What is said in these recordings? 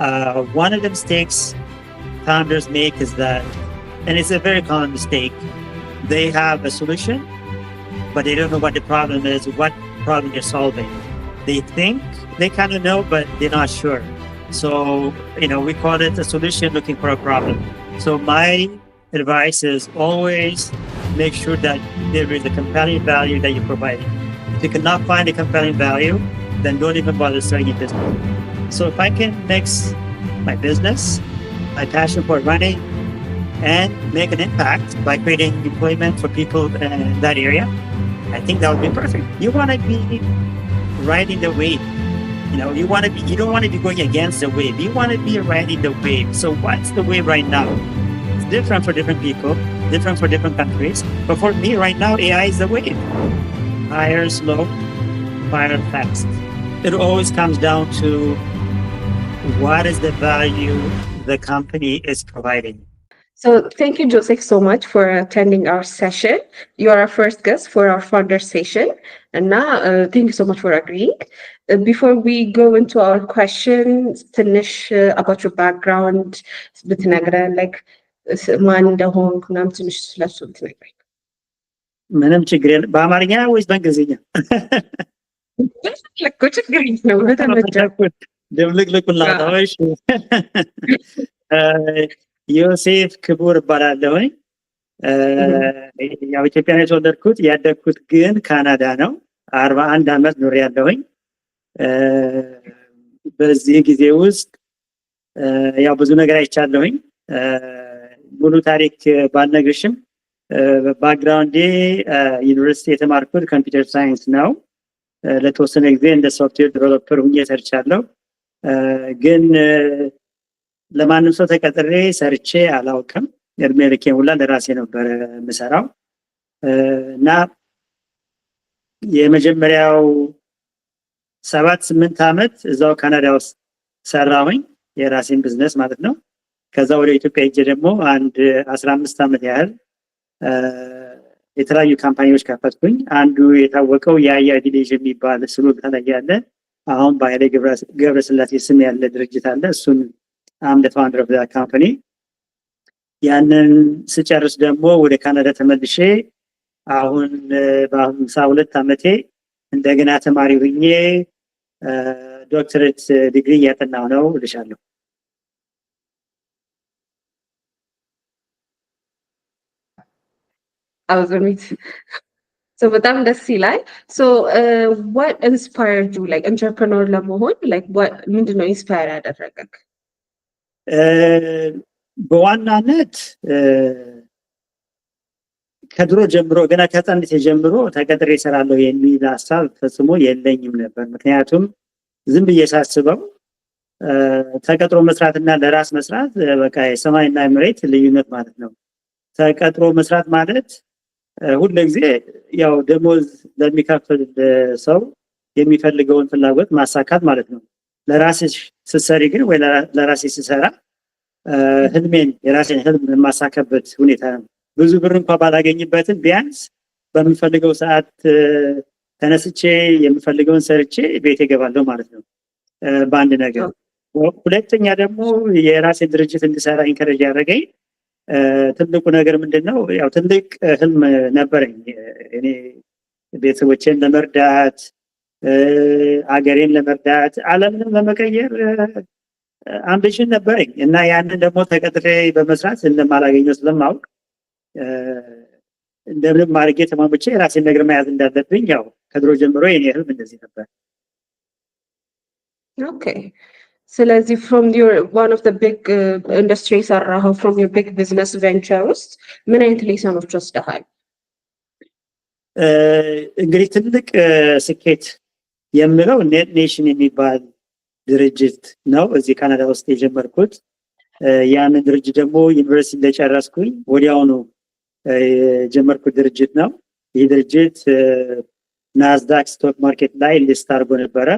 One of the mistakes founders make is that, and it's a very common mistake, they have a solution, but they don't know what the problem is, what problem they're solving. They think they kind of know, but they're not sure. So, we call it a solution looking for a problem. So my advice is always make sure that there is a compelling value that you're providing. If you cannot find a compelling value, then don't even bother starting a business. So if I can mix my business, my passion for running, and make an impact by creating employment for people in that area, I think that would be perfect. You want to be riding the wave. You don't want to be going against the wave. You want to be riding the wave. So what's the wave right now? It's different for different people, different for different countries. But for me right now, AI is the wave. Higher, slow, fire, fast. It always comes down to what is the value the company is providing. So thank you, Joseph, so much for attending our session. You are our first guest for our founder session. And now, thank you so much for agreeing. Before we go into our questions, finish about your background, like ማን እንደሆንክ ምናምን ትንሽ ስለሱ ብትነግረኝ። ምንም ችግር የለም። በአማርኛ ወይስ በእንግሊዝኛ? ችግር የለም በተመቸህ። ድብልቅልቁን ላውጣዎች። ዮሴፍ ክቡር እባላለሁኝ። ያው ኢትዮጵያ ነው የተወለድኩት፣ ያደግኩት ግን ካናዳ ነው። 41 ዓመት ኖሬያለሁኝ። በዚህ ጊዜ ውስጥ ያው ብዙ ነገር አይቻለሁኝ። ሙሉ ታሪክ ባልነግርሽም ባክግራውንዴ ዩኒቨርሲቲ የተማርኩት ኮምፒውተር ሳይንስ ነው። ለተወሰነ ጊዜ እንደ ሶፍትዌር ዴቨሎፐር ሁኜ ሰርቻለሁ። ግን ለማንም ሰው ተቀጥሬ ሰርቼ አላውቅም። እድሜ ልኬን ሁላ ለራሴ ነበር የምሰራው እና የመጀመሪያው 7-8 ዓመት እዛው ካናዳ ውስጥ ሰራሁኝ፣ የራሴን ቢዝነስ ማለት ነው። ከዛ ወደ ኢትዮጵያ ሄጄ ደግሞ አንድ 15 ዓመት ያህል የተለያዩ ካምፓኒዎች ከፈትኩኝ። አንዱ የታወቀው የአያ ቪሌጅ የሚባል ስሉልታ ላይ ያለ አሁን በኃይሌ ገብረስላሴ ስም ያለ ድርጅት አለ። እሱን I'm the founder of that company. ያንን ስጨርስ ደግሞ ወደ ካናዳ ተመልሼ አሁን በ52 ዓመቴ እንደገና ተማሪ ሆኜ ዶክተሬት ዲግሪ እያጠናሁ ነው እልሻለሁ። So በጣም ደስ ይላል። So what inspired you like entrepreneur ለመሆን like what ምንድነው ኢንስፓየር ያደረገክ? በዋናነት ከድሮ ጀምሮ ገና ከህፃንነቴ ጀምሮ ተቀጥሬ እሰራለሁ የሚል ሀሳብ ፈጽሞ የለኝም ነበር። ምክንያቱም ዝም ብዬ ሳስበው ተቀጥሮ መስራትና ለራስ መስራት በቃ የሰማይና የመሬት ልዩነት ማለት ነው። ተቀጥሮ መስራት ማለት ሁልጊዜ ያው ደሞዝ ለሚከፍል ሰው የሚፈልገውን ፍላጎት ማሳካት ማለት ነው። ለራስሽ ስትሰሪ ግን ወይ ለራሴ ስሰራ ህልሜን የራሴን ህልም የማሳካበት ሁኔታ ነው። ብዙ ብር እንኳን ባላገኝበትም ቢያንስ በምፈልገው ሰዓት ተነስቼ የምፈልገውን ሰርቼ ቤት እገባለሁ ማለት ነው በአንድ ነገር። ሁለተኛ ደግሞ የራሴን ድርጅት እንድሰራ ኢንከሬጅ ያደረገኝ ትልቁ ነገር ምንድነው? ያው ትልቅ ህልም ነበረኝ እኔ ቤተሰቦቼን ለመርዳት አገሬን ለመርዳት ዓለምንም ለመቀየር አምቢሽን ነበረኝ እና ያንን ደግሞ ተቀጥሬ በመስራት እንደማላገኘው ስለማውቅ እንደምንም አድርጌ ተማምቼ የራሴን ነገር መያዝ እንዳለብኝ ያው ከድሮ ጀምሮ የኔ ህልም እንደዚህ ነበር። Okay. ስለዚህ from your one of the big industries ሰራኸው from your big business venture ውስጥ ምን አይነት ሌሰኖች ወስደሃል? እንግዲህ ትልቅ ስኬት የምለው ኔት ኔሽን የሚባል ድርጅት ነው እዚህ ካናዳ ውስጥ የጀመርኩት። ያንን ድርጅት ደግሞ ዩኒቨርሲቲ እንደጨረስኩኝ ወዲያውኑ የጀመርኩት ድርጅት ነው። ይህ ድርጅት ናስዳክ ስቶክ ማርኬት ላይ ሊስት አድርጎ ነበረ።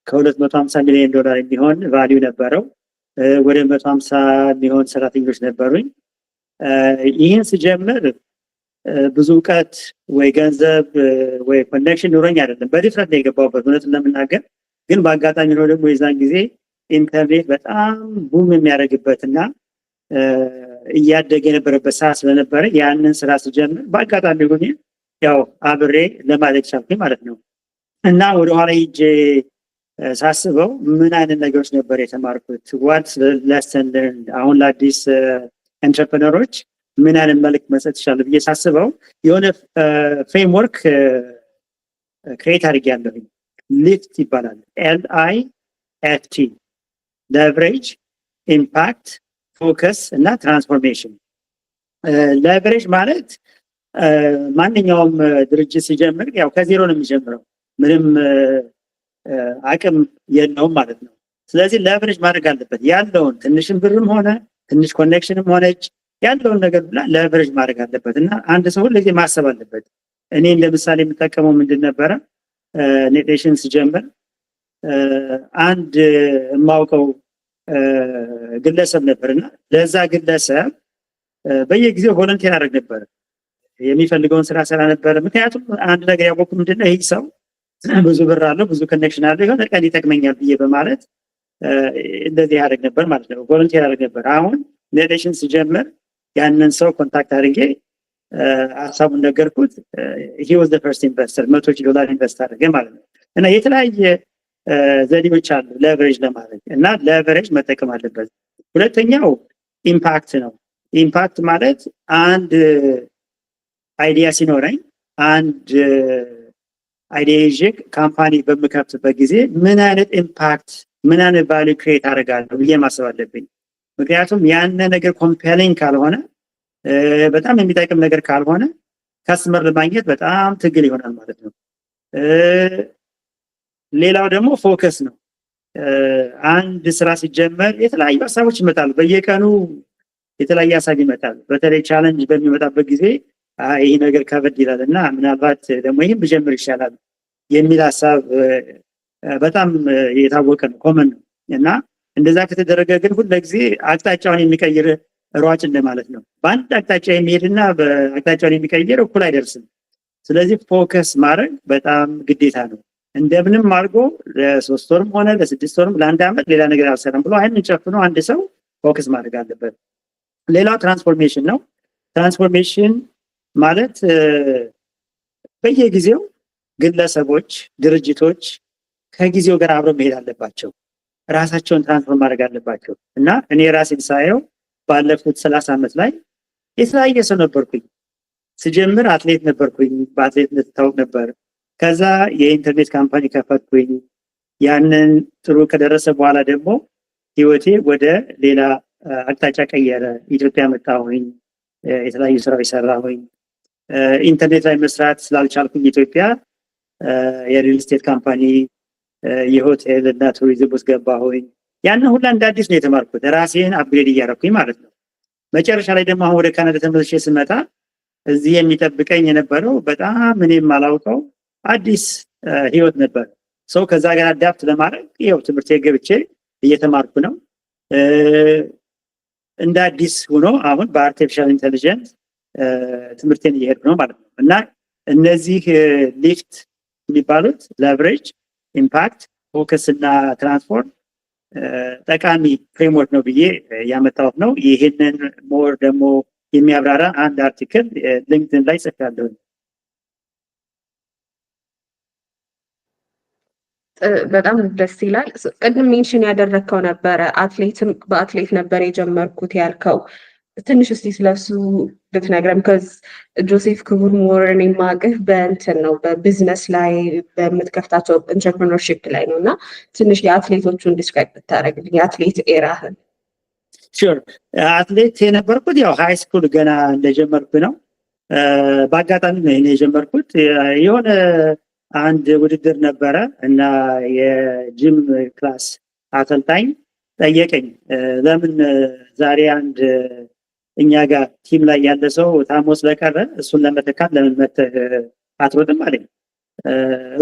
ከ250 ሚሊዮን ዶላር የሚሆን ቫልዩ ነበረው። ወደ 150 የሚሆን ሰራተኞች ነበሩኝ። ይህን ስጀምር ብዙ እውቀት ወይ ገንዘብ ወይ ኮኔክሽን ኑሮኝ አይደለም፣ በድፍረት ነው የገባሁበት እውነቱን ለመናገር። ግን በአጋጣሚ ነው ደግሞ የዛን ጊዜ ኢንተርኔት በጣም ቡም የሚያደርግበትና እያደገ የነበረበት ሰዓት ስለነበረ ያንን ስራ ስጀምር በአጋጣሚ ሆኜ ያው አብሬ ለማለት ቻልኩኝ ማለት ነው። እና ወደኋላ ሂጄ ሳስበው ምን አይነት ነገሮች ነበር የተማርኩት፣ ዋት ለሰን ለርንድ፣ አሁን ለአዲስ ኤንትረፕረነሮች ምን አይነት መልዕክት መስጠት ይችላል ብዬ ሳስበው የሆነ ፍሬምወርክ ክሬት አድርጌያለሁኝ። ሊፍት ይባላል። LIFT፣ ሌቨሬጅ፣ ኢምፓክት፣ ፎከስ እና ትራንስፎርሜሽን። ሌቨሬጅ ማለት ማንኛውም ድርጅት ሲጀምር ያው ከዜሮ ነው የሚጀምረው፣ ምንም አቅም የለውም ማለት ነው። ስለዚህ ሌቨሬጅ ማድረግ አለበት ያለውን ትንሽም ብርም ሆነ ትንሽ ኮኔክሽንም ሆነች ያለውን ነገር ብላ ሌቨሬጅ ማድረግ አለበት እና አንድ ሰው ሁልጊዜ ማሰብ አለበት። እኔ ለምሳሌ የምጠቀመው ምንድን ነበረ? ኔቴሽን ስጀምር አንድ የማውቀው ግለሰብ ነበርና ለዛ ግለሰብ በየጊዜው ቮለንቲር አደረግ ነበር። የሚፈልገውን ስራ ስራ ነበር። ምክንያቱም አንድ ነገር ያወቅኩት ምንድነው ይህ ሰው ብዙ ብር አለው፣ ብዙ ኮኔክሽን አለው፣ የሆነ ቀን ይጠቅመኛል ብዬ በማለት እንደዚህ ያደርግ ነበር ማለት ነው። ቮለንቲር ያደርግ ነበር። አሁን ኔቴሽን ስጀምር ያንን ሰው ኮንታክት አድርጌ ሀሳቡን ነገርኩት። he was the first investor $100,000 ኢንቨስት አደረገ ማለት ነው። እና የተለያየ ዘዴዎች አሉ ሌቨሬጅ ለማድረግ እና ሌቨሬጅ መጠቀም አለበት። ሁለተኛው ኢምፓክት ነው። ኢምፓክት ማለት አንድ አይዲያ ሲኖረኝ አንድ አይዲያ ይዤ ካምፓኒ በምከፍትበት ጊዜ ምን አይነት ኢምፓክት ምን አይነት ቫልዩ ክሬት አደርጋለሁ ብዬ ማሰብ አለብኝ። ምክንያቱም ያን ነገር ኮምፔሊንግ ካልሆነ በጣም የሚጠቅም ነገር ካልሆነ ከስተመር ለማግኘት በጣም ትግል ይሆናል ማለት ነው። ሌላው ደግሞ ፎከስ ነው። አንድ ስራ ሲጀመር የተለያዩ ሀሳቦች ይመጣሉ። በየቀኑ የተለያየ ሀሳብ ይመጣል። በተለይ ቻሌንጅ በሚመጣበት ጊዜ ይህ ነገር ከበድ ይላል እና ምናልባት ደግሞ ይህም ብጀምር ይሻላል የሚል ሀሳብ በጣም የታወቀ ነው፣ ኮመን ነው። እና እንደዛ ከተደረገ ግን ሁልጊዜ አቅጣጫውን የሚቀይር ሯጭ እንደማለት ነው። በአንድ አቅጣጫ የሚሄድና በአቅጣጫውን የሚቀይር እኩል አይደርስም። ስለዚህ ፎከስ ማድረግ በጣም ግዴታ ነው። እንደምንም አድርጎ ለ3 ወርም ሆነ ለ6 ወርም ለ1 ዓመት ሌላ ነገር አልሰራም ብሎ አይንን ጨፍኖ አንድ ሰው ፎከስ ማድረግ አለበት። ሌላው ትራንስፎርሜሽን ነው። ትራንስፎርሜሽን ማለት በየጊዜው ግለሰቦች፣ ድርጅቶች ከጊዜው ጋር አብረው መሄድ አለባቸው። ራሳቸውን ትራንስፎርም ማድረግ አለባቸው እና እኔ ራሴን ሳየው ባለፉት 30 ዓመት ላይ የተለያየ ሰው ነበርኩኝ። ስጀምር አትሌት ነበርኩኝ፣ በአትሌትነት ታወቅ ነበር። ከዛ የኢንተርኔት ካምፓኒ ከፈትኩኝ። ያንን ጥሩ ከደረሰ በኋላ ደግሞ ህይወቴ ወደ ሌላ አቅጣጫ ቀየረ። ኢትዮጵያ መጣሁኝ፣ የተለያዩ ስራዎች ሰራሁኝ። ኢንተርኔት ላይ መስራት ስላልቻልኩኝ ኢትዮጵያ የሪል ስቴት ካምፓኒ የሆቴል እና ቱሪዝም ውስጥ ገባሁኝ። ያንን ሁላ እንደ አዲስ ነው የተማርኩት፣ ራሴን አፕግሬድ እያደረኩኝ ማለት ነው። መጨረሻ ላይ ደግሞ አሁን ወደ ካናዳ ተመልሼ ስመጣ እዚህ የሚጠብቀኝ የነበረው በጣም እኔም የማላውቀው አዲስ ህይወት ነበር። ሰው ከዛ ጋር አዳፕት ለማድረግ ይኸው ትምህርት ገብቼ እየተማርኩ ነው። እንደ አዲስ ሆኖ አሁን በአርቲፊሻል ኢንተሊጀንስ ትምህርቴን እየሄድኩ ነው ማለት ነው። እና እነዚህ ሊፍት የሚባሉት ሌቨሬጅ፣ ኢምፓክት፣ ፎከስ እና ትራንስፎርም ጠቃሚ ፍሬምወርክ ነው ብዬ ያመጣሁት ነው። ይህንን ሞር ደግሞ የሚያብራራ አንድ አርቲክል ሊንክድን ላይ ጽፌያለሁ። በጣም ደስ ይላል። ቅድም ሜንሽን ያደረግከው ነበረ በአትሌት ነበር የጀመርኩት ያልከው፣ ትንሽ እስቲ ስለሱ ብትነግረን። ከዚ ጆሴፍ ክቡር ሞርን የማቅህ በእንትን ነው በቢዝነስ ላይ በምትከፍታቸው ኢንተርፕረነርሺፕ ላይ ነው እና ትንሽ የአትሌቶቹን ዲስክራይብ ብታደርግልኝ የአትሌት ኤራህን። ሹር አትሌት የነበርኩት ያው ሃይ ስኩል ገና እንደጀመርኩ ነው። በአጋጣሚ ነው እኔ የጀመርኩት። የሆነ አንድ ውድድር ነበረ እና የጂም ክላስ አሰልጣኝ ጠየቀኝ፣ ለምን ዛሬ አንድ እኛ ጋር ቲም ላይ ያለ ሰው ታሞ ስለቀረ እሱን ለመተካት ለምን መተህ አትሮጥም አለኝ።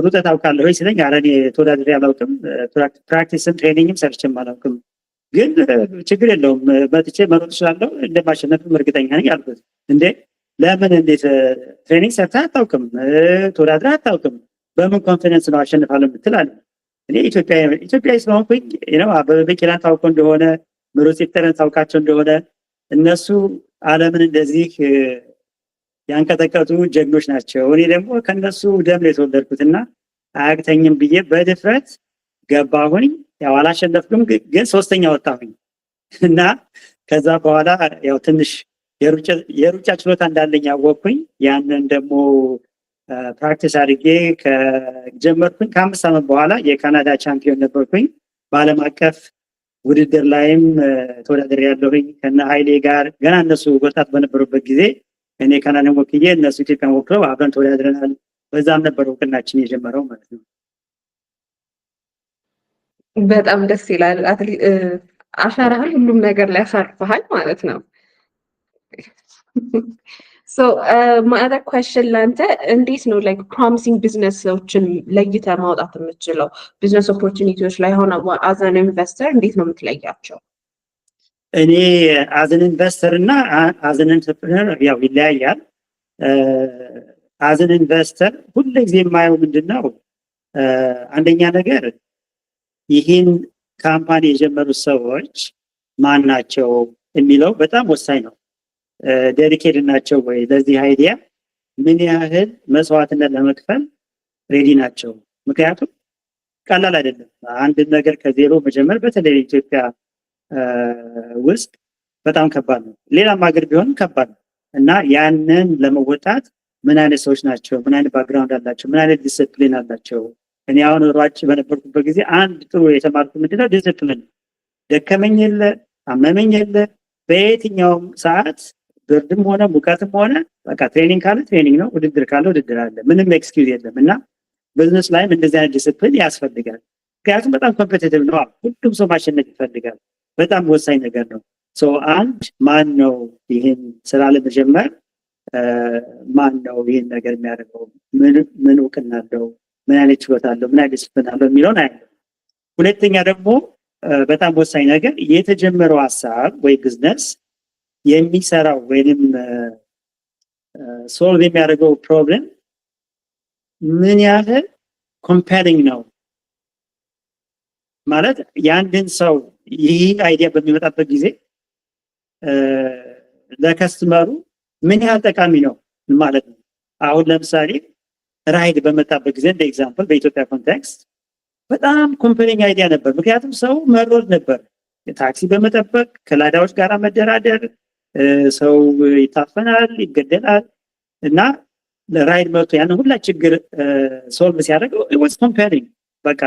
ሩጠህ ታውቃለህ ወይ ሲለኝ፣ ኧረ እኔ ተወዳድሬ አላውቅም፣ ፕራክቲስም ትሬኒንግም ሰርቼም አላውቅም፣ ግን ችግር የለውም መጥቼ መሮጥ እችላለሁ፣ እንደማሸነፍም እርግጠኛ ነኝ አልኩት። እንዴ ለምን እንዴት ትሬኒንግ ሰርተህ አታውቅም፣ ተወዳድረህ አታውቅም፣ በምን ኮንፊደንስ ነው አሸንፋለሁ የምትል አለ። እኔ ኢትዮጵያ ስለሆንኩኝ አበበ ቢቂላን ታውቀው እንደሆነ ምሩጽ ይፍጠርን ታውቃቸው እንደሆነ እነሱ ዓለምን እንደዚህ ያንቀጠቀጡ ጀግኖች ናቸው። እኔ ደግሞ ከነሱ ደም ነው የተወለድኩትና አያቅተኝም ብዬ በድፍረት ገባሁኝ። ያው አላሸነፍኩም፣ ግን ሶስተኛ ወጣሁኝ እና ከዛ በኋላ ያው ትንሽ የሩጫ ችሎታ እንዳለኝ አወቅኩኝ። ያንን ደግሞ ፕራክቲስ አድርጌ ከጀመርኩኝ ከ5 ዓመት በኋላ የካናዳ ቻምፒዮን ነበርኩኝ። በዓለም አቀፍ ውድድር ላይም ተወዳደር ያለሁኝ ከነ ኃይሌ ጋር ገና እነሱ ወጣት በነበሩበት ጊዜ እኔ ካናዳን ወክዬ እነሱ ኢትዮጵያን ወክለው አብረን ተወዳድረናል። በዛም ነበር እውቅናችን የጀመረው ማለት ነው። በጣም ደስ ይላል። አሻራህን ሁሉም ነገር ላይ ያሳርፈሃል ማለት ነው። So my other question ለአንተ እንዴት ነው ላይክ ፕሮሚሲንግ ቢዝነሶችን ለይተህ ማውጣት የምትችለው? ቢዝነስ ኦፖርቹኒቲዎች ላይ ሆነ አዝ አን ኢንቨስተር እንዴት ነው የምትለያቸው? እኔ አዝ አን ኢንቨስተር እና አዝ አን ኢንተርፕረነር ያው ይለያያል። አዝ አን ኢንቨስተር ሁልጊዜ የማየው ምንድነው አንደኛ ነገር ይህን ካምፓኒ የጀመሩ ሰዎች ማን ናቸው የሚለው በጣም ወሳኝ ነው። ዴዲኬትድ ናቸው ወይ? ለዚህ አይዲያ ምን ያህል መስዋዕትነት ለመክፈል ሬዲ ናቸው? ምክንያቱም ቀላል አይደለም አንድ ነገር ከዜሮ መጀመር፣ በተለይ ኢትዮጵያ ውስጥ በጣም ከባድ ነው። ሌላም ሀገር ቢሆንም ከባድ ነው እና ያንን ለመወጣት ምን አይነት ሰዎች ናቸው? ምን አይነት ባክግራውንድ አላቸው? ምን አይነት ዲስፕሊን አላቸው? እኔ አሁን ሯጭ በነበርኩበት ጊዜ አንድ ጥሩ የተማርኩ ምንድነው ዲስፕሊን። ደከመኝ የለ አመመኝ የለ በየትኛውም ሰዓት ብርድም ሆነ ሙቀትም ሆነ በቃ ትሬኒንግ ካለ ትሬኒንግ ነው፣ ውድድር ካለ ውድድር አለ። ምንም ኤክስኪውዝ የለም እና ቢዝነስ ላይም እንደዚህ አይነት ዲስፕሊን ያስፈልጋል። ምክንያቱም በጣም ኮምፒቲቲቭ ነው። ሁሉም ሰው ማሸነፍ ይፈልጋል። በጣም ወሳኝ ነገር ነው። አንድ ማን ነው ይህን ስራ ለመጀመር ማን ነው ይህን ነገር የሚያደርገው? ምን እውቅና አለው? ምን አይነት ችሎታ አለው? ምን አይነት ዲስፕሊን አለው የሚለውን አያለው። ሁለተኛ ደግሞ በጣም ወሳኝ ነገር የተጀመረው ሀሳብ ወይ ቢዝነስ የሚሰራው ወይንም ሶልቭ የሚያደርገው ፕሮብለም ምን ያህል ኮምፔሊንግ ነው ማለት የአንድን ሰው ይህ አይዲያ በሚመጣበት ጊዜ ለከስተመሩ ምን ያህል ጠቃሚ ነው ማለት ነው። አሁን ለምሳሌ ራይድ በመጣበት ጊዜ እንደ ኤግዛምፕል በኢትዮጵያ ኮንቴክስት በጣም ኮምፔሊንግ አይዲያ ነበር። ምክንያቱም ሰው መሮጥ ነበር፣ ታክሲ በመጠበቅ ከላዳዎች ጋር መደራደር፣ ሰው ይታፈናል፣ ይገደላል እና ለራይድ መጥቶ ያን ሁላ ችግር ሶልቭ ሲያደርገው it was compelling በቃ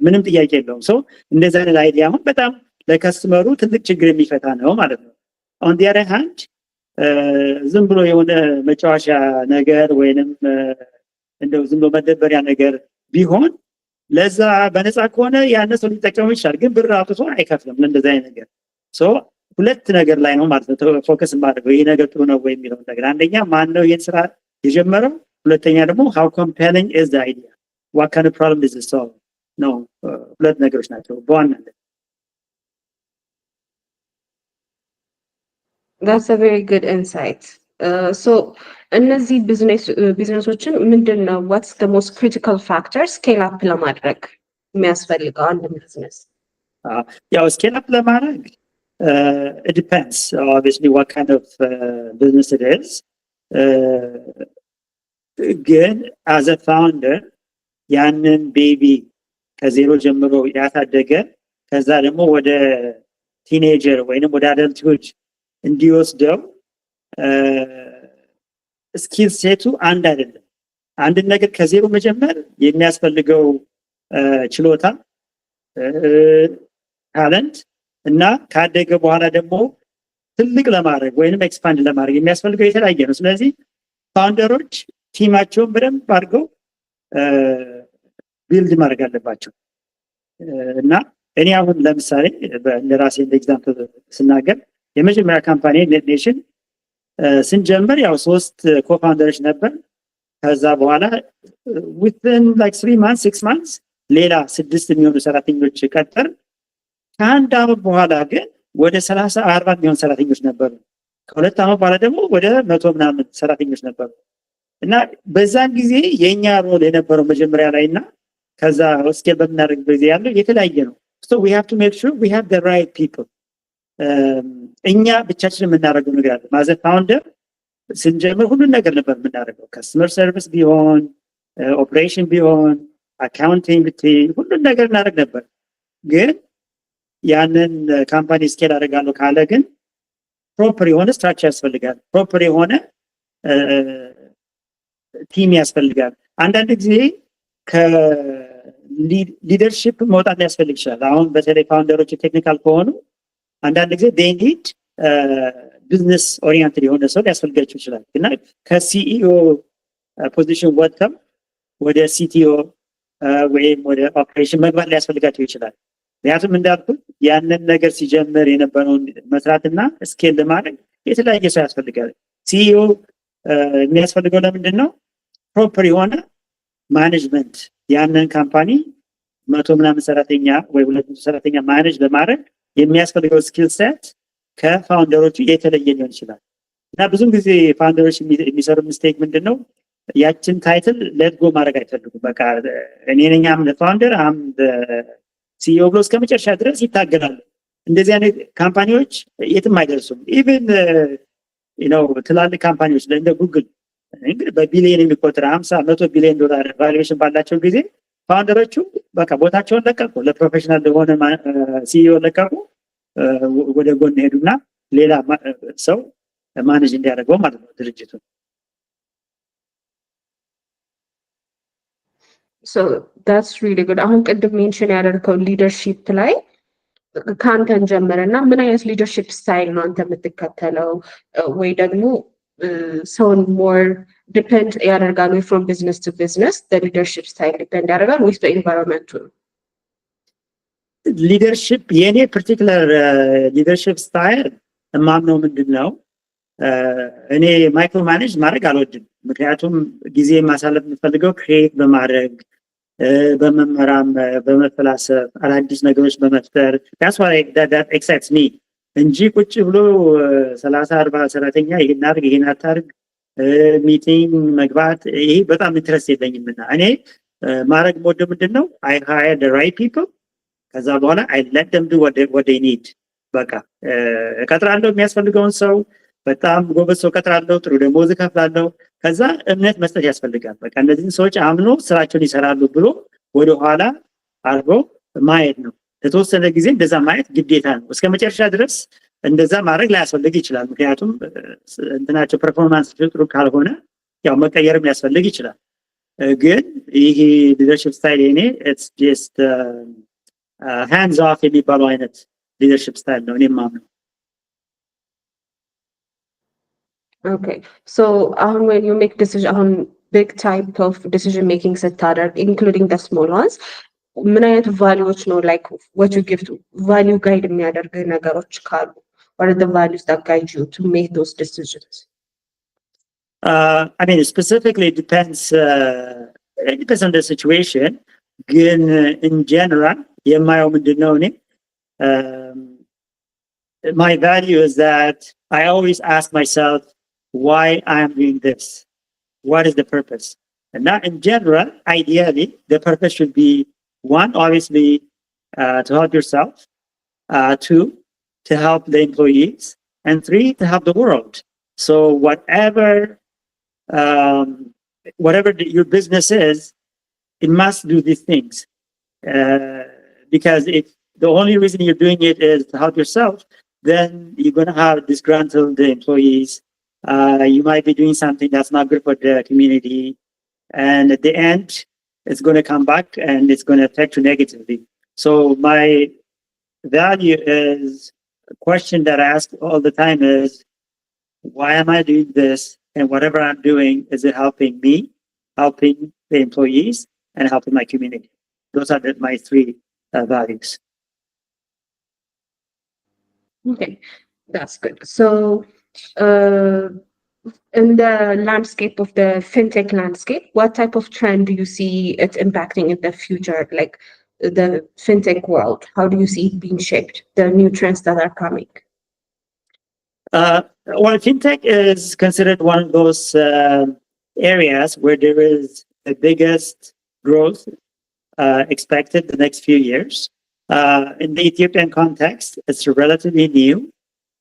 ምንም ጥያቄ የለውም። ሰው እንደዛ አይነት አይዲያ አሁን በጣም ለከስተመሩ ትልቅ ችግር የሚፈታ ነው ማለት ነው። on the other hand ዝም ብሎ የሆነ መጫወቻ ነገር ወይንም እንደው ዝም ብሎ መደበሪያ ነገር ቢሆን ለዛ በነፃ ከሆነ ያን ሰው ሊጠቀመው ይችላል፣ ግን ብር አውጥቶ አይከፍልም ለእንደዛ አይነት ነገር። ሁለት ነገር ላይ ነው ማለት ነው ፎከስ ማድረግ ይሄ ነገር ጥሩ ነው ወይ የሚለው ነገር። አንደኛ ማን ነው ይሄን ስራ የጀመረው፣ ሁለተኛ ደግሞ how compelling is the idea, what kind of problem does it solve ነው። ሁለት ነገሮች ናቸው በዋናነት። That's a very good insight. So እነዚህ ቢዝነሶችን ምንድን ነው what's the most critical factor scale up ለማድረግ የሚያስፈልገው አንድ ቢዝነስ? ያው scale up ለማድረግ it depends obviously what kind of business it is. ግን as a founder ያንን ቤቢ ከዜሮ ጀምሮ ያሳደገ ከዛ ደግሞ ወደ ቲኔጀር ወይንም ወደ አደልትሁድ እንዲወስደው ስኪል ሴቱ አንድ አይደለም። አንድ ነገር ከዜሮ መጀመር የሚያስፈልገው ችሎታ ታለንት እና ካደገ በኋላ ደግሞ ትልቅ ለማድረግ ወይንም ኤክስፓንድ ለማድረግ የሚያስፈልገው የተለያየ ነው። ስለዚህ ፋውንደሮች ቲማቸውን በደንብ አድርገው ቢልድ ማድረግ አለባቸው እና እኔ አሁን ለምሳሌ ለራሴ እንደ ኤግዛምፕል ስናገር የመጀመሪያ ካምፓኒ ኔሽን ስንጀምር ያው 3 ኮፋውንደሮች ነበር። ከዛ በኋላ within like 3 months 6 months ሌላ 6 የሚሆኑ ሰራተኞች ቀጠር። ከአንድ አመት በኋላ ግን ወደ 30 40 የሚሆኑ ሰራተኞች ነበሩ። ከሁለት አመት በኋላ ደግሞ ወደ 100 ምናምን ሰራተኞች ነበሩ እና በዛን ጊዜ የኛ ሮል የነበረው መጀመሪያ ላይና ከዛ ስኬል በምናደርግበት ጊዜ ያለው የተለያየ ነው። so we have to make sure we have the right people እኛ ብቻችን የምናደርገው ነገር አለ ማዘ ፋውንደር ስንጀምር ሁሉን ነገር ነበር የምናደርገው ከስተመር ሰርቪስ ቢሆን ኦፕሬሽን ቢሆን አካውንቲንግ ሁሉን ነገር እናደርግ ነበር ግን ያንን ካምፓኒ ስኬል አደርጋለሁ ካለ ግን ፕሮፐር የሆነ ስትራክቸር ያስፈልጋል ፕሮፐር የሆነ ቲም ያስፈልጋል አንዳንድ ጊዜ ከሊደርሺፕ መውጣት ሊያስፈልግ ይችላል አሁን በተለይ ፋውንደሮች ቴክኒካል ከሆኑ አንዳንድ ጊዜ they need ቢዝነስ ኦሪየንትድ የሆነ ሰው ሊያስፈልጋቸው ይችላል እና ከሲኢኦ ፖዚሽን ወጥተው ወደ ሲቲኦ ወይም ወደ ኦፕሬሽን መግባት ሊያስፈልጋቸው ይችላል ምክንያቱም እንዳልኩት ያንን ነገር ሲጀምር የነበረውን መስራትና ስኬል ለማድረግ የተለያየ ሰው ያስፈልጋል ሲኢኦ የሚያስፈልገው ለምንድን ነው ፕሮፐር የሆነ ማኔጅመንት ያንን ካምፓኒ 100 ምናምን ሰራተኛ ወይ 200 ሰራተኛ ማኔጅ ለማድረግ የሚያስፈልገው ስኪል ሴት ከፋውንደሮቹ የተለየ ሊሆን ይችላል እና ብዙም ጊዜ ፋውንደሮች የሚሰሩ ሚስቴክ ምንድነው ያችን ታይትል ሌትጎ ማድረግ አይፈልጉም በቃ እኔ ነኝ አም ፋውንደር አም ሲኢኦ ብሎ እስከመጨረሻ ድረስ ይታገላሉ እንደዚህ አይነት ካምፓኒዎች የትም አይደርሱም ኢቭን ትላልቅ ካምፓኒዎች እንደ ጉግል እንግዲህ በቢሊየን የሚቆጠር 50 100 ቢሊዮን ዶላር ቫሉዌሽን ባላቸው ጊዜ ፋውንደሮቹ በቃ ቦታቸውን ለቀቁ ለፕሮፌሽናል ለሆነ ሲኢኦ ለቀቁ ወደ ጎን ሄዱና ሌላ ሰው ማኔጅ እንዲያደርገው ማለት ነው ድርጅቱ so that's really good አሁን ቅድም ሜንሽን ያደረከው ሊደርሺፕ ላይ ካንተን ጀመረና ምን አይነት ሊደርሺፕ ስታይል ነው አንተ የምትከተለው ወይ ደግሞ ሰውን ሞር ዲፔንድ ያደርጋል ወይ from business to business the leadership style ዲፔንድ ያደርጋል ወይስ በኢንቫይሮንመንቱ ሊደርሺፕ የኔ ፓርቲኩላር ሊደርሺፕ ስታይል ማምነው ምንድነው እኔ ማይክሮ ማኔጅ ማድረግ አልወድም ምክንያቱም ጊዜ ማሳለፍ የምፈልገው ክሬት በማድረግ በመመራም በመፈላሰፍ አዳዲስ ነገሮች በመፍጠር that's why that excites me እንጂ ቁጭ ብሎ 30 40 ሰራተኛ ይሄን አድርግ ይሄን አታርግ ሚቲንግ መግባት ይሄ በጣም ኢንትረስት የለኝምና እኔ ማድረግ ሞደው ምንድነው I hire the right people ከዛ በኋላ I let them do what they need በቃ እቀጥራለሁ የሚያስፈልገውን ሰው በጣም ጎበዝ ሰው እቀጥራለሁ ጥሩ ደሞዝ እከፍላለሁ ከዛ እምነት መስጠት ያስፈልጋል በቃ እነዚህን ሰዎች አምኖ ስራቸውን ይሰራሉ ብሎ ወደ ኋላ አርጎ ማየት ነው የተወሰነ ጊዜ እንደዛ ማየት ግዴታ ነው እስከመጨረሻ ድረስ እንደዛ ማድረግ ላያስፈልግ ይችላል ምክንያቱም እንትናቸው ፐርፎርማንስ ጥሩ ካልሆነ ያው መቀየርም ሊያስፈልግ ይችላል ግን ይሄ ሊደርሺፕ ስታይል እኔ it's just hands off የሚባለው አይነት ሊደርሺፕ ስታይል ነው እኔ ማምነው okay so when you make decision on big type of decision making ስታደርግ including the small ones ምን አይነት ቫልዩዎች ነው like what you give to value guide የሚያደርግ ነገሮች ካሉ what are the values that guide you to make those decisions I mean specifically it depends on the situation ግን in general የማየው ምንድነው እኔ my value is that I always ask myself why I am doing this what is the purpose and not in general ideally the purpose should be one obviously to help yourself two to help the employees and three to help the world so whatever your business is it must do these things because if the only reason you're doing it is to help yourself then you're going to have disgruntled employees you might be doing something that's not good for the community and at the end it's going to come back and it's going to affect you negatively so my value is a question that I ask all the time is why am I doing this and whatever I'm doing is it helping me helping the employees and helping my community those are my three values okay that's good so in the landscape of the fintech landscape what type of trend do you see it impacting in the future like the fintech world how do you see it being shaped the new trends that are coming well fintech is considered one of those areas where there is the biggest growth expected the next few years. In the Ethiopian context, it's relatively new.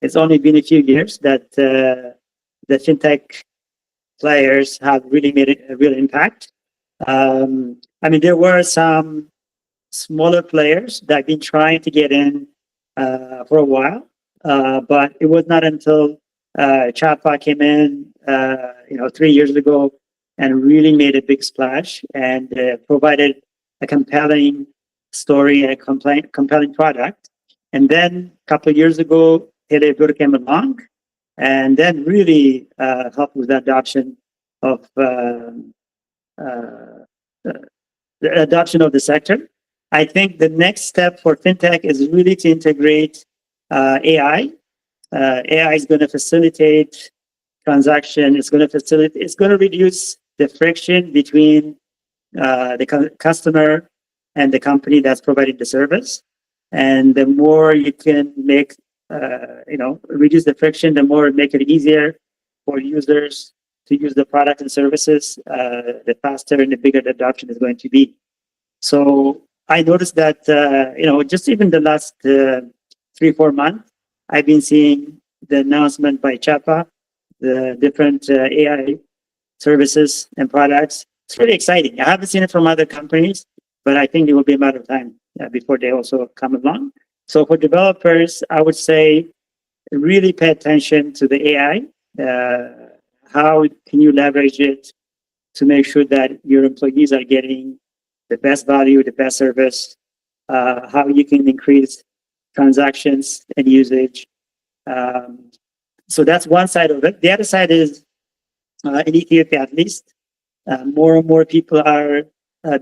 It's only been a few years that the fintech players have really made a real impact. I mean, there were some smaller players that have been trying to get in for a while, but it was not until Chapa came in, 3 years ago, and really made a big splash and provided a compelling story and a compelling product. And then a couple of years ago, Telebur came along, and then really helped with the adoption of the adoption of the sector. I think the next step for fintech is really to integrate AI. AI is going to facilitate transaction. It's going to reduce the friction between the customer and the company that's providing the service. And the more you can make, reduce the friction, the more make it easier for users to use the product and services, the faster and the bigger the adoption is going to be. So I noticed that, just even the last 3-4 months, I've been seeing the announcement by Chapa, the different AI services and products. It's really exciting. I haven't seen it from other companies, but I think it will be a matter of time before they also come along. So for developers, I would say really pay attention to the AI. How can you leverage it to make sure that your employees are getting the best value, the best service, how you can increase transactions and usage. So that's one side of it. The other side is, in Ethiopia at least, more and more people are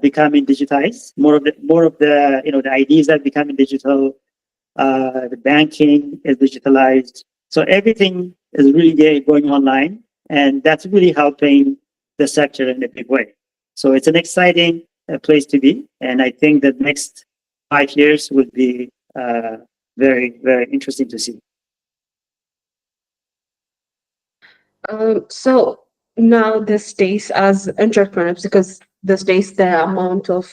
becoming digitized. More of the the IDs are becoming digital. The banking is digitalized. So everything is really going online, and that's really helping the sector in a big way. So it's an exciting place to be, and I think the next 5 years would be very, very interesting to see. So now these days as entrepreneurs, because these days the amount of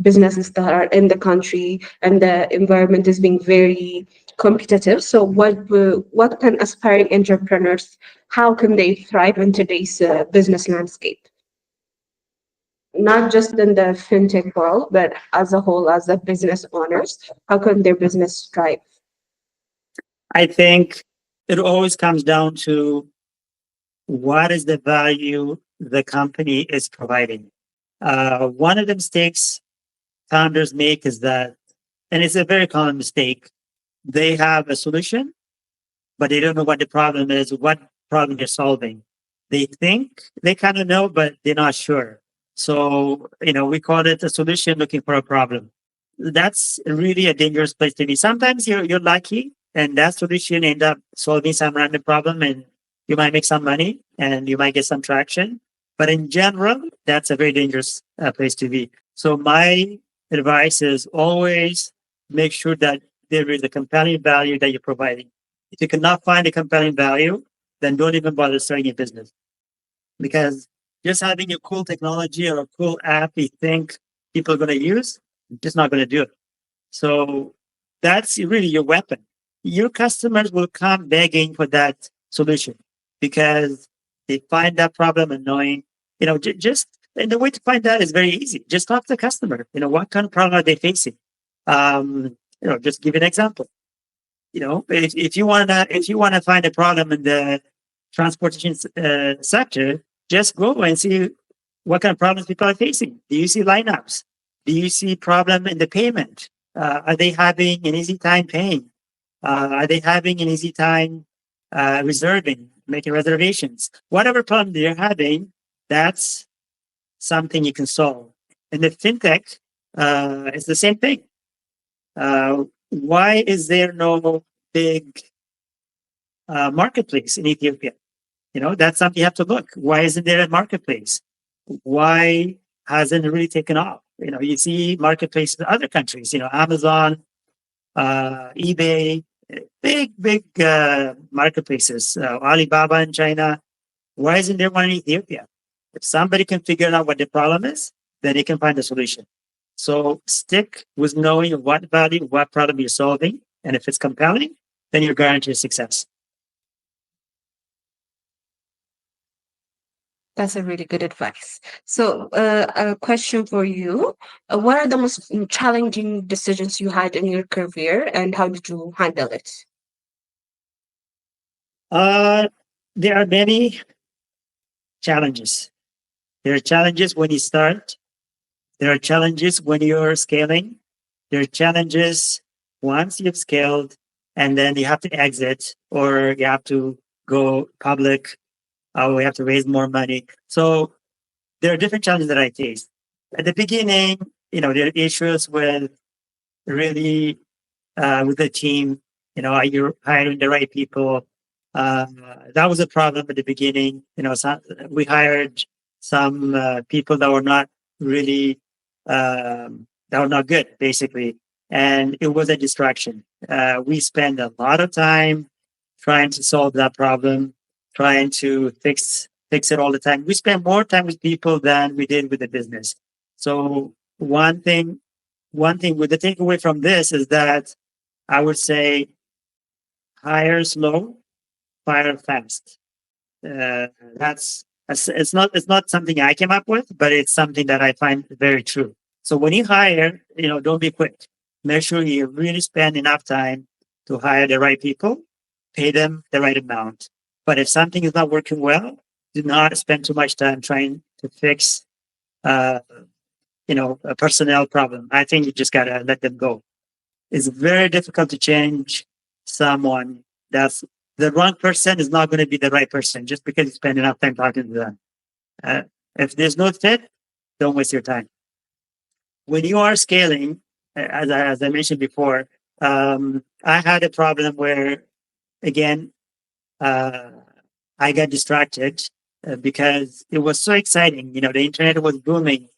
businesses that are in the country and the environment is being very competitive. So what can aspiring entrepreneurs, how can they thrive in today's business landscape? Not just in the fintech world, but as a whole, as a business owners, how can their business thrive? I think it always comes down to what is the value the company is providing. One of the mistakes founders make is that, and it's a very common mistake, they have a solution, but they don't know what the problem is, what problem they're solving. They think they kind of know, but they're not sure. So, we call it a solution looking for a problem. That's really a dangerous place to be. Sometimes you're lucky and that solution end up solving some random problem and you might make some money and you might get some traction. But in general, that's a very dangerous place to be. So my advice is always make sure that there is a compelling value that you're providing. If you cannot find a compelling value, then don't even bother starting a business. Because just having a cool technology or a cool app you think people are going to use, just not going to do it. So that's really your weapon. Your customers will come begging for that solution because they find that problem annoying. Just and the way to find that is very easy. Just talk to the customer. What kind of problem are they facing? Just give an example. If you wanna find a problem in the transportation sector, just go and see what kind of problems people are facing. Do you see lineups? Do you see problem in the payment? Are they having an easy time paying? Are they having an easy time reserving, making reservations? Whatever problem they're having, that's something you can solve. And the fintech is the same thing. Why is there no big marketplace in Ethiopia? That's something you have to look. Why isn't there a marketplace? Why hasn't it really taken off? You see marketplaces in other countries, Amazon, eBay, big marketplaces, Alibaba in China. Why isn't there one in Ethiopia? If somebody can figure out what the problem is, then they can find a solution. So stick with knowing what value, what problem you're solving. And if it's compelling, then you're guaranteed success. That's a really good advice. So, a question for you. What are the most challenging decisions you had in your career and how did you handle it? Uh, there are many challenges. There are challenges when you start. There are challenges when you're scaling. There are challenges once you've scaled and then you have to exit or you have to go public or we have to raise more money. So there are different challenges that I faced. At the beginning, there are issues with really with the team. Are you hiring the right people? That was a problem at the beginning. We hired some people that were not really that were not good, basically, and it was a distraction. We spent a lot of time trying to solve that problem, trying to fix it all the time. We spent more time with people than we did with the business. So one thing with the takeaway from this is that I would say hire slow, fire fast. That's it's not something I came up with, but it's something that I find very true. So when you hire, don't be quick. Make sure you really spend enough time to hire the right people, pay them the right amount. But if something is not working well, do not spend too much time trying to fix, uh, a personnel problem. I think you just gotta let them go. It's very difficult to change someone. That's the wrong person is not going to be the right person just because you spend enough time talking to them. Uh, if there's no fit, don't waste your time. When you are scaling, as I mentioned before, I had a problem where, again, uh, I got distracted because it was so exciting. The internet was booming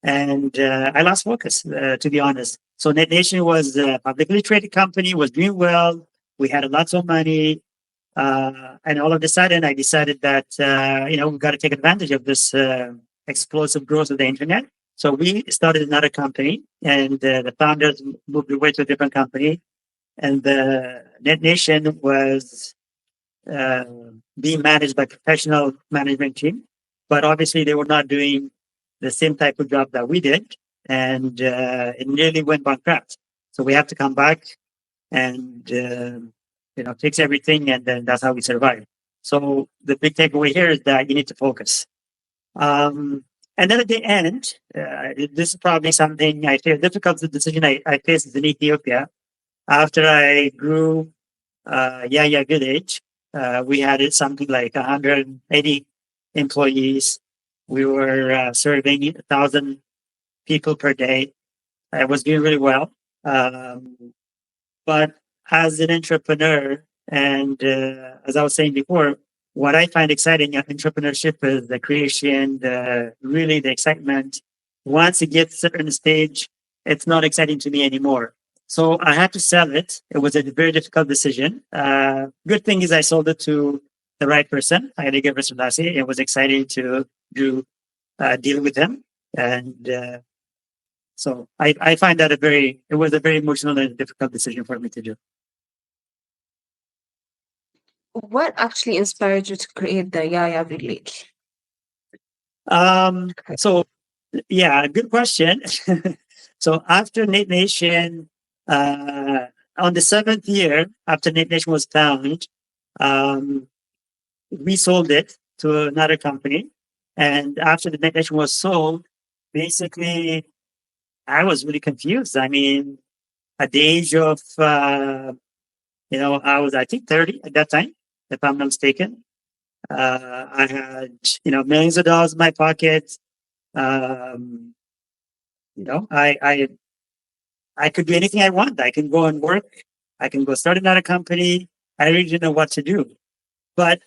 and I lost focus, to be honest. So NetNation was a publicly traded company, was doing well. We had lots of money. And all of a sudden, I decided that, we've got to take advantage of this explosive growth of the internet. So we started another company, and the founders moved away to a different company. And the NetNation was uh, being managed by professional management team. But obviously, they were not doing the same type of job that we did. And it nearly went bankrupt. So we have to come back and fix everything, and then that's how we survive. So the big takeaway here is that you need to focus. And then at the end, this is probably something I feel difficult decision I faced in Ethiopia. After I grew, Village, we had something like 180 employees. We were serving 1,000 people per day. I was doing really well. But as an entrepreneur, and as I was saying before, what I find exciting in entrepreneurship is the creation, really the excitement. Once it gets to a certain stage, it's not exciting to me anymore. So I had to sell it. It was a very difficult decision. Good thing is I sold it to the right person. I had to give Rasulasi. It was exciting to do deal with him. And so I find that it was a very emotional and difficult decision for me to do. What actually inspired you to create the Yaya Village? So yeah, good question. So after Nate Nation, on the 7th year after Nate Nation was founded, um, we sold it to another company. And after the Nate Nation was sold, basically, I was really confused. I mean, at the age of, I was, I think, 30 at that time, if I'm not mistaken. I had, millions of dollars in my pocket. Um, I could do anything I want. I can go and work. I can go start another company. I really didn't know what to do. But,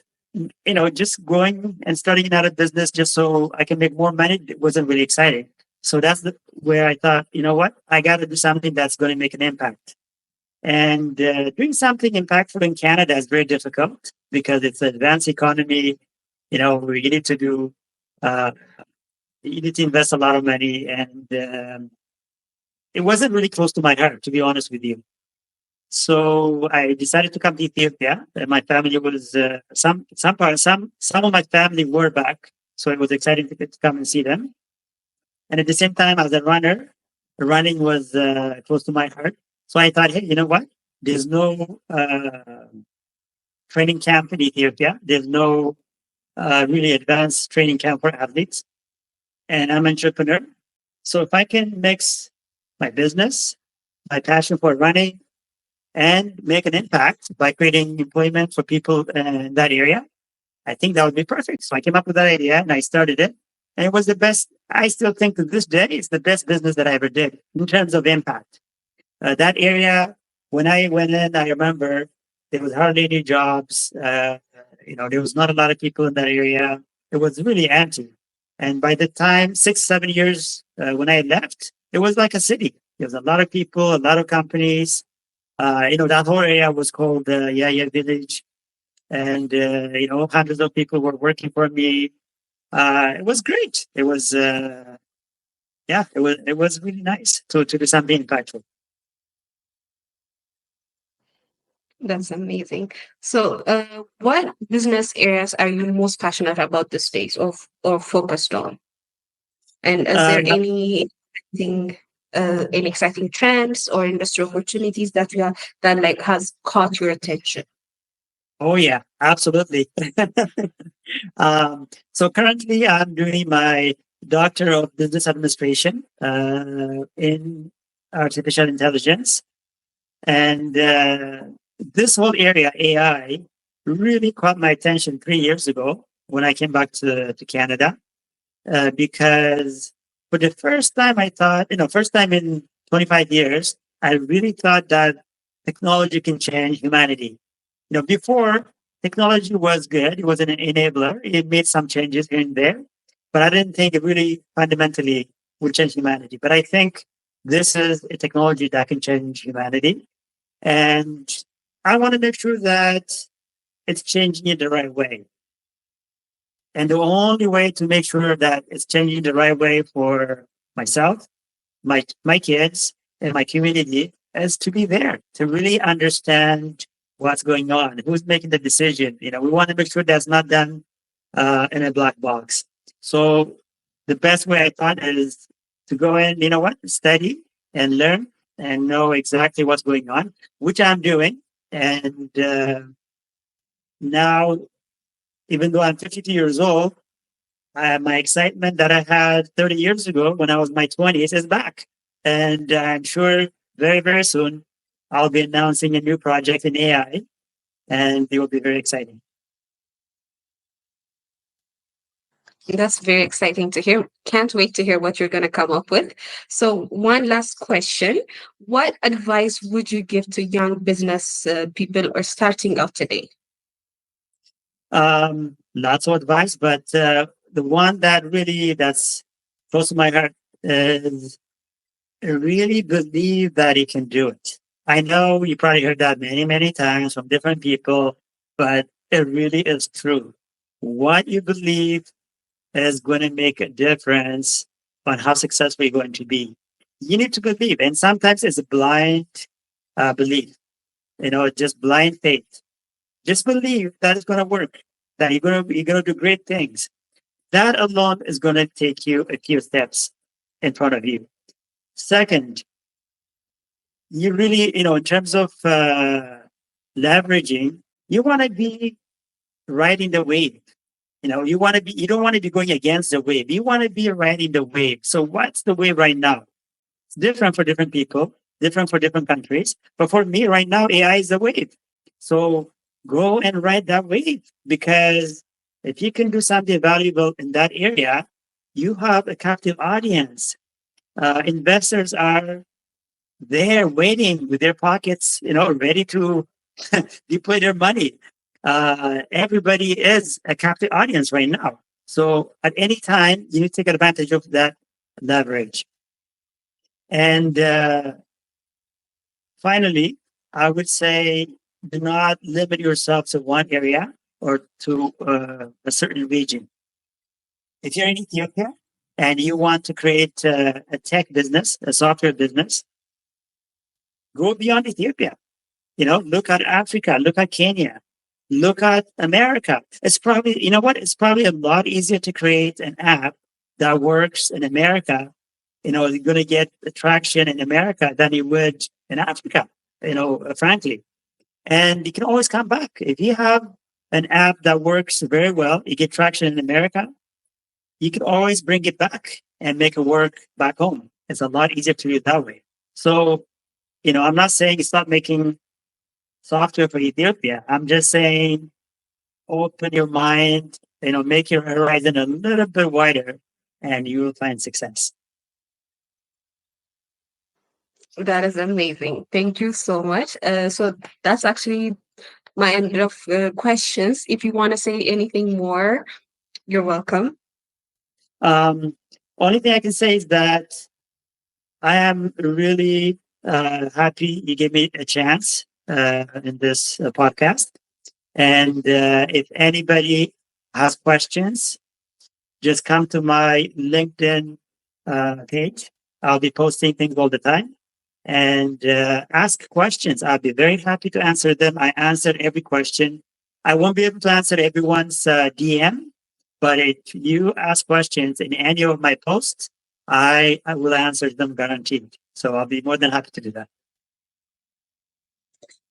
just going and starting another business just so I can make more money wasn't really exciting. So that's where I thought, you know what? I got to do something that's going to make an impact. And doing something impactful in Canada is very difficult because it's an advanced economy. You need to do, you need to invest a lot of money. And it wasn't really close to my heart, to be honest with you. So I decided to come to Ethiopia. And my family was some of my family were back, so it was exciting to come and see them. And at the same time, as a runner, running was close to my heart. So I thought, hey, you know what? There's no training camp in Ethiopia. There's no really advanced training camp for athletes. And I'm an entrepreneur. So if I can mix my business, my passion for running, and make an impact by creating employment for people in that area, I think that would be perfect. So I came up with that idea and I started it. And it was the best. I still think to this day, it's the best business that I ever did in terms of impact. That area, when I went in, I remember there was hardly any jobs. There was not a lot of people in that area. It was really empty. And by the time 6, 7 years when I left, it was like a city. There was a lot of people, a lot of companies. That whole area was called Yaya Village. And, hundreds of people were working for me. It was great. It was, it was really nice to do something impactful. That's amazing. So, what business areas are you most passionate about these days, or focused on? And is there Uh, any exciting trends or industry opportunities that that like has caught your attention? oh yeah, absolutely. So currently I'm doing my Doctor of Business Administration in artificial intelligence. And this whole area, AI, really caught my attention 3 years ago when I came back to Canada. Because for the first time, I thought, first time in 25 years, I really thought that technology can change humanity. Before, technology was good, it was an enabler, it made some changes here and there, but I didn't think it really fundamentally would change humanity. But I think this is a technology that can change humanity. And I want to make sure that it's changing it the right way. And the only way to make sure that it's changing the right way for myself, my kids, and my community is to be there, to really understand what's going on, who's making the decision. We want to make sure that's not done in a black box. So the best way I thought is to go in, study and learn and know exactly what's going on, which I'm doing. And now, even though I'm 52 years old, my excitement that I had 30 years ago when I was in my 20s is back. And I'm sure very, very soon I'll be announcing a new project in AI, and it will be very exciting. That's very exciting to hear. Can't wait to hear what you're going to come up with. So, one last question. What advice would you give to young business people or starting out today? Lots of advice, but the one that's close to my heart is really believe that you can do it. I know you probably heard that many, many times from different people, but it really is true. What you believe is going to make a difference on how successful you're going to be. You need to believe, and sometimes it's a blind belief, just blind faith. Just believe that it's going to work, that you're gonna do great things. That alone is going to take you a few steps in front of you. Second, you really, in terms of leveraging, you want to be riding the wave. You don't want to be going against the wave. You want to be riding the wave. So what's the wave right now? It's different for different people, different for different countries. But for me right now, AI is the wave. So go and ride that wave, because if you can do something valuable in that area, you have a captive audience. Investors are there waiting with their pockets, ready to deploy their money. Everybody is a captive audience right now. So at any time, you need to take advantage of that leverage. And finally, I would say do not limit yourself to one area or to a certain region. If you're in Ethiopia, and you want to create a tech business, a software business, go beyond Ethiopia. Look at Africa, look at Kenya, look at America. It's probably, you know what? It's probably a lot easier to create an app that works in America. You're going to get traction in America than you would in Africa, frankly. And you can always come back. If you have an app that works very well, you get traction in America, you can always bring it back and make it work back home. It's a lot easier to do it that way. So, I'm not saying stop making software for Ethiopia. I'm just saying open your mind, make your horizon a little bit wider, and you will find success. That is amazing. Thank you so much. So that's actually my end of questions. If you want to say anything more, you're welcome. Only thing I can say is that I am really happy you gave me a chance in this podcast. And if anybody has questions, just come to my LinkedIn page. I'll be posting things all the time. And ask questions. I'll be very happy to answer them. I answer every question. I won't be able to answer everyone's DM, but if you ask questions in any of my posts, I will answer them guaranteed. So I'll be more than happy to do that.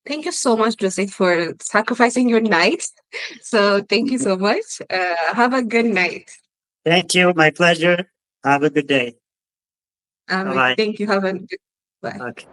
Thank you so much, Joseph, for sacrificing your night. So thank you so much. Have a good night. Thank you. My pleasure. Have a good day. Bye-bye. Thank you. Have a good bye. Okay.